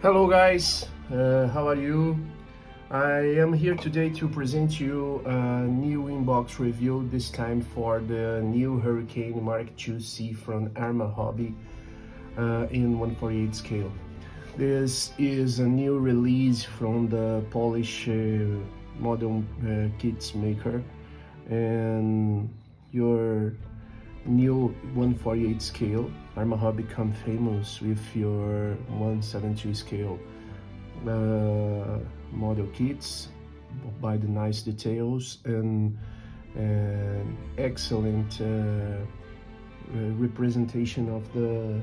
Hello guys, how are you? I am here today to present you a new inbox review, this time for the new Hurricane Mk.IIc from Arma Hobby in 1/48 scale. This is a new release from the Polish model kits maker, and your new 1/48 scale. Arma Hobby become famous with your 1/72 scale model kits by the nice details and excellent representation of the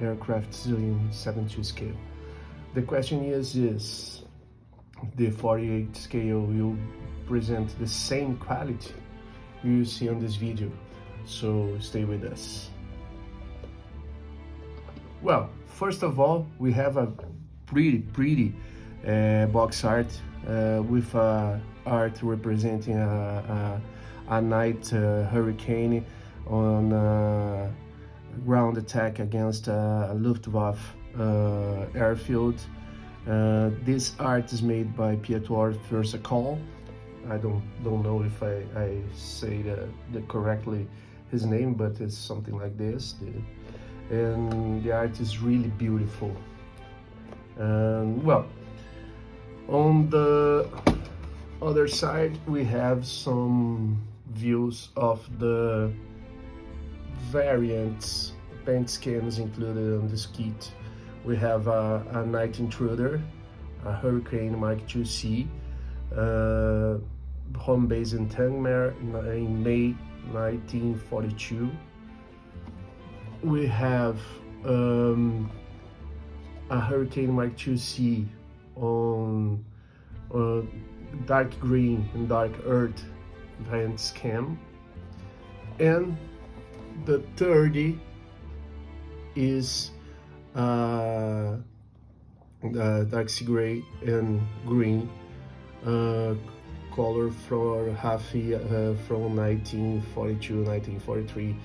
aircrafts in 72 scale. The question is the 48 scale will present the same quality you see on this video, so stay with us. Well, first of all, we have a pretty box art with art representing a night hurricane on ground attack against a Luftwaffe airfield. This art is made by Piotr Versakol. I don't know if I say the correctly his name, but it's something like this. And the art is really beautiful. Well, on the other side we have some views of the variants paint schemes included on this kit. We have a Night Intruder, a Hurricane Mk.IIc, home base in Tangmere in May 1942. We have a Hurricane Mk.IIc on dark green and dark earth paint scheme, and the 30 is dark sea gray and green color for half from 1942-1943.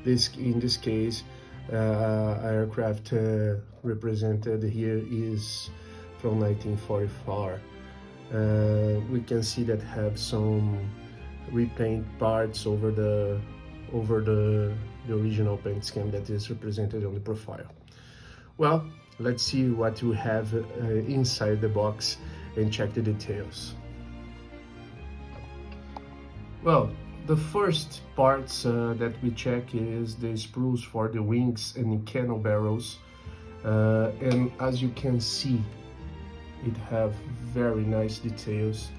In this case, aircraft represented here is from 1944. We can see that have some repaint parts over the original paint scheme that is represented on the profile. Well, let's see what we have inside the box and check the details. Well, the first parts that we check is the sprues for the wings and cannon barrels, and as you can see, it have very nice details,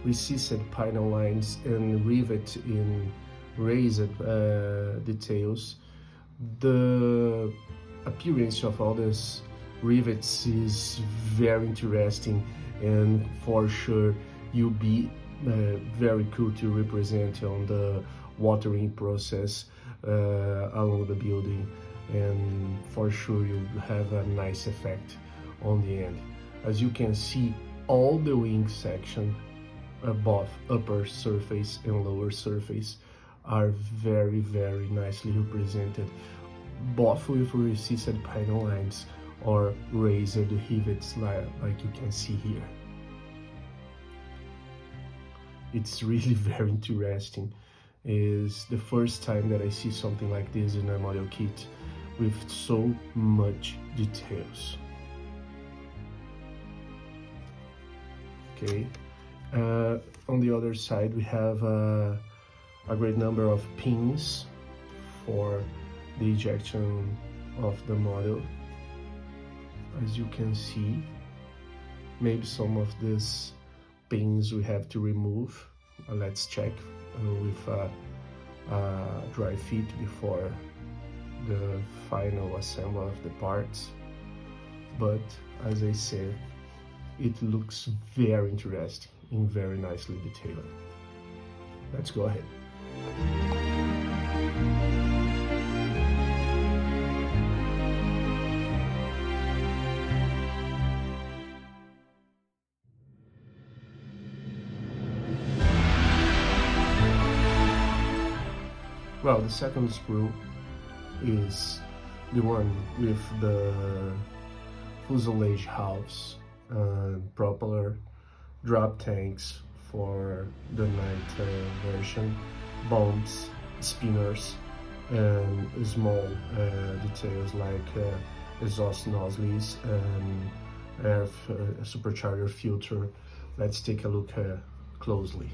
recessed panel lines and rivet in raised details. The appearance of all these rivets is very interesting, and for sure you'll be very cool to represent on the watering process along the building, and for sure you have a nice effect on the end. As you can see, all the wing section, both upper surface and lower surface, are very nicely represented, both with recessed panel lines or raised rivets like you can see here. It's really very interesting. It's the first time that I see something like this in a model kit with so much details. Okay, on the other side we have a great number of pins for the ejection of the model. As you can see, maybe some of these pins we have to remove. Let's check with a dry fit before the final assembly of the parts. But as I said, it looks very interesting and very nicely detailed. Let's go ahead. Well, the second sprue is the one with the fuselage halves, propeller, drop tanks for the night version, bombs, spinners, and small details like exhaust nozzles and air supercharger filter. Let's take a look closely.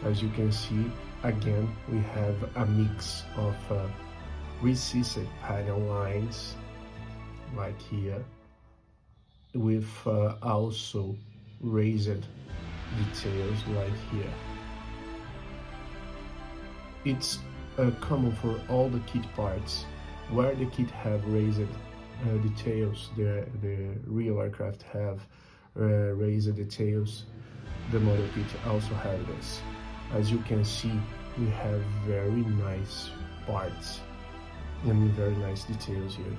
As you can see, again, we have a mix of recessed panel lines, like here, with also raised details, like here. It's common for all the kit parts. Where the kit have raised details, the real aircraft have raised details, the model kit also have this. As you can see, we have very nice parts and very nice details here.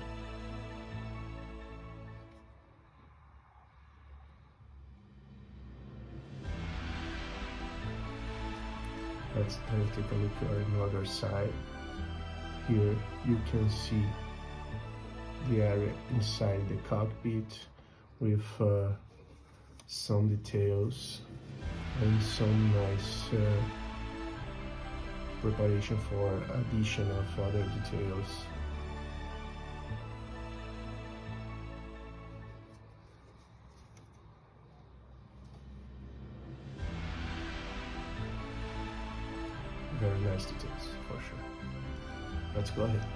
Let's take a look at another side. Here you can see the area inside the cockpit with some details and some nice preparation for addition of other details. Very nice details for sure. Let's go ahead.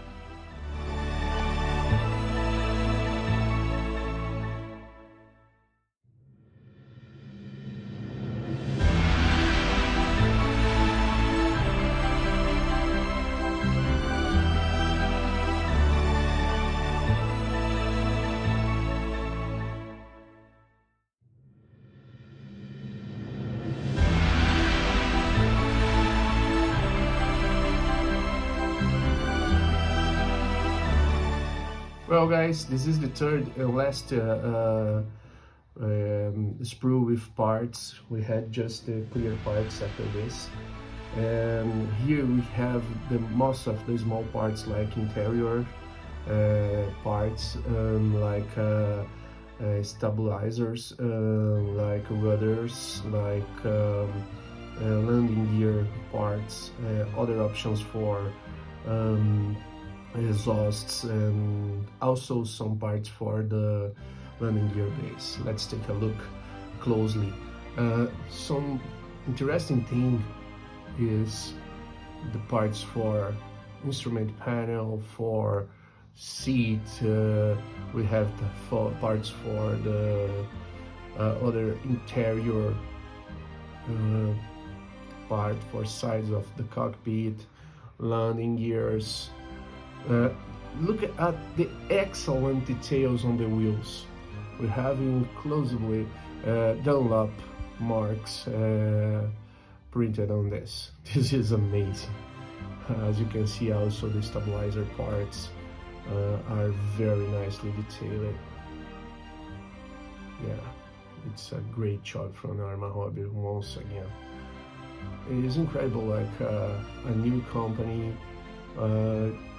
Well guys, this is the third and last sprue with parts. We had just the clear parts after this. And here we have the most of the small parts, like interior parts, like stabilizers, like rudders, like landing gear parts, other options for exhausts, and also some parts for the landing gear base. Let's take a look closely. Some interesting thing is the parts for instrument panel, for seat. We have the parts for the other interior part for sides of the cockpit, landing gears. Look at the excellent details on the wheels. We have inclusively Dunlop marks printed on this. This is amazing. As you can see, also the stabilizer parts are very nicely detailed. Yeah, it's a great job from Arma Hobby once again. It is incredible, like a new company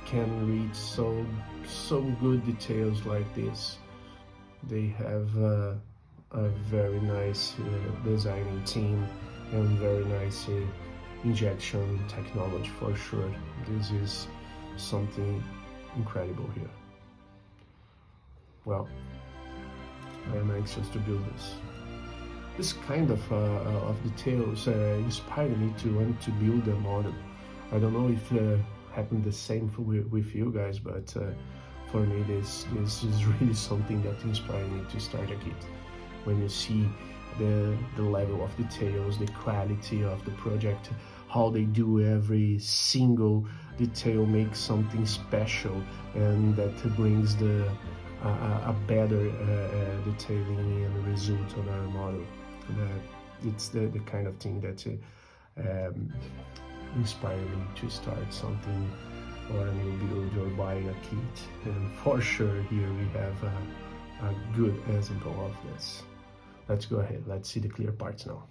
can reach so good details like this. They have a very nice designing team and very nice injection technology for sure. This is something incredible here. Well, I am anxious to build this. This kind of details inspired me to want to build a model. I don't know if happened the same with you guys, but for me this is really something that inspired me to start a kit. When you see the level of details, the quality of the project, how they do every single detail, makes something special, and that brings a better detailing and result on our model. It's the kind of thing that inspired me to start something, or a new build, or buy a kit. And for sure here we have a good example of this. Let's go ahead, let's see the clear parts now.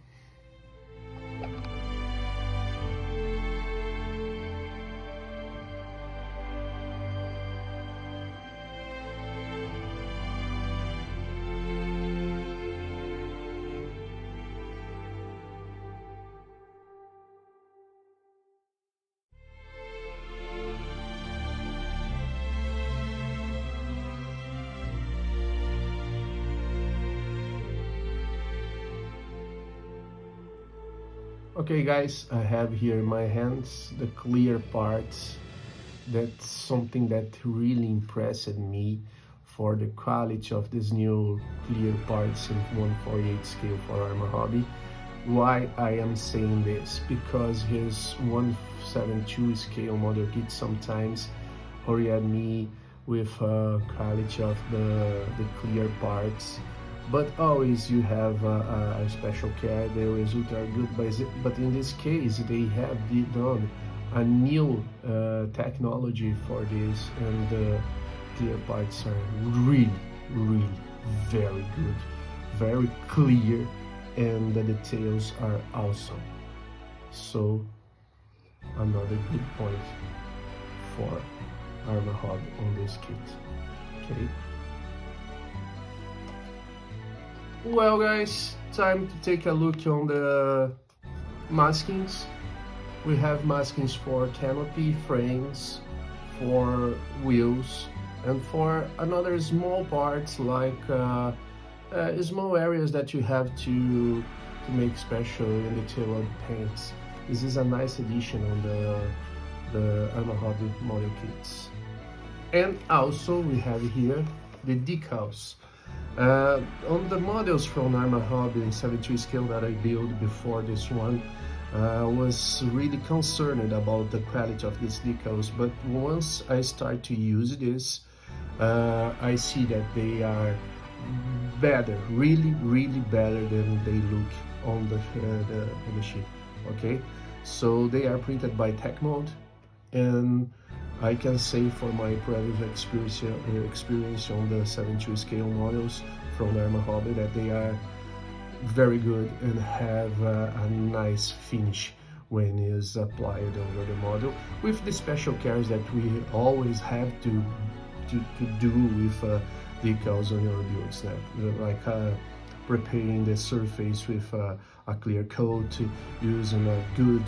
Okay guys, I have here in my hands the clear parts. That's something that really impressed me for the quality of this new clear parts in 1/48 scale for Arma Hobby. Why I am saying this? Because his 1/72 scale model kit sometimes hurry at me with quality of the clear parts, but always you have a special care. The results are good, but in this case they have done a new technology for this, and the clear parts are really very good, very clear, and the details are awesome. So another good point for Arma Hobby on this kit. Okay. Well guys, time to take a look on the maskings. We have maskings for canopy, frames, for wheels, and for another small parts like small areas that you have to make special in the tail of the paints. This is a nice addition on the Arma Hobby model kits. And also we have here the decals. On the models from Arma Hobby in 72 scale that I built before this one, I was really concerned about the quality of these decals, but once I start to use this, I see that they are better, really better than they look on the sheet. Okay, so they are printed by Tech Mode, and I can say for my previous experience on the 72 scale models from Arma Hobby that they are very good and have a nice finish when is applied over the model, with the special cares that we always have to do with decals on your builds, like preparing the surface with a clear coat, using a good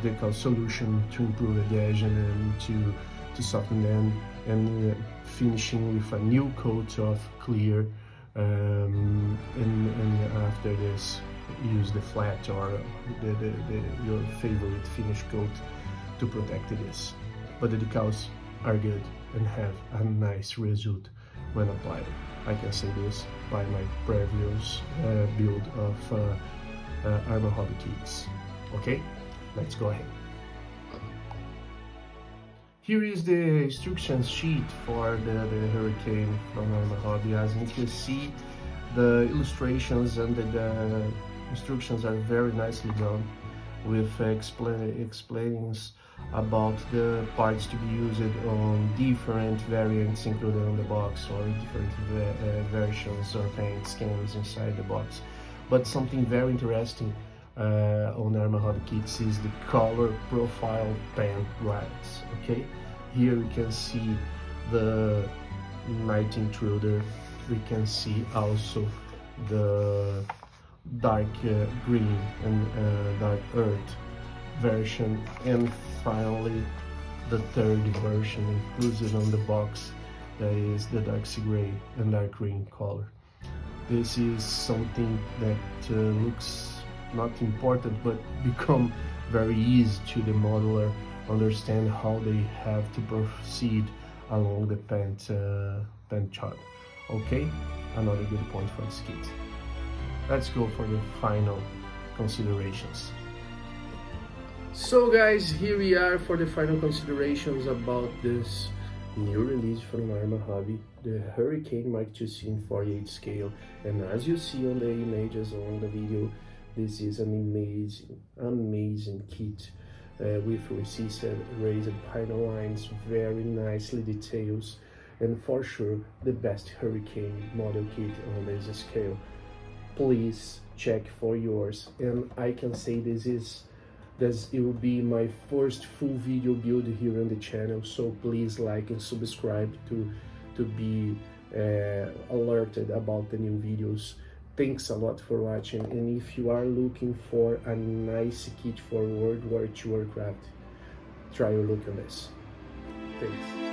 decal solution to improve adhesion and to soften them, and finishing with a new coat of clear, and after this use the flat or your favorite finish coat to protect this. But the decals are good and have a nice result when applied. I can say this by my previous build of Arma Hobby kits. Okay, let's go ahead. Here is the instruction sheet for the Hurricane from Arma Hobby. As you can see, the illustrations and the instructions are very nicely done, with explainings about the parts to be used on different variants included on the box, or different versions or paint schemes inside the box. But something very interesting on Arma Hobby kits is the color profile paint rights. Okay, here we can see the Night Intruder. We can see also the dark green and dark earth version, and finally the third version included on the box, that is the dark sea gray and dark green color. This is something that looks not important, but become very easy to the modeler understand how they have to proceed along the paint chart. Okay, another good point for this kit. Let's go for the final considerations. So guys, here we are for the final considerations about this new release from Arma Hobby, the Hurricane Mk.IIc in 48 scale. And as you see on the images on the video, this is an amazing kit with recessed raised panel lines, very nicely details, and for sure the best Hurricane model kit on this scale. Please check for yours, and I can say this it will be my first full video build here on the channel, so please like and subscribe to be alerted about the new videos. Thanks a lot for watching, and if you are looking for a nice kit for World War II aircraft, try your look on this. Thanks.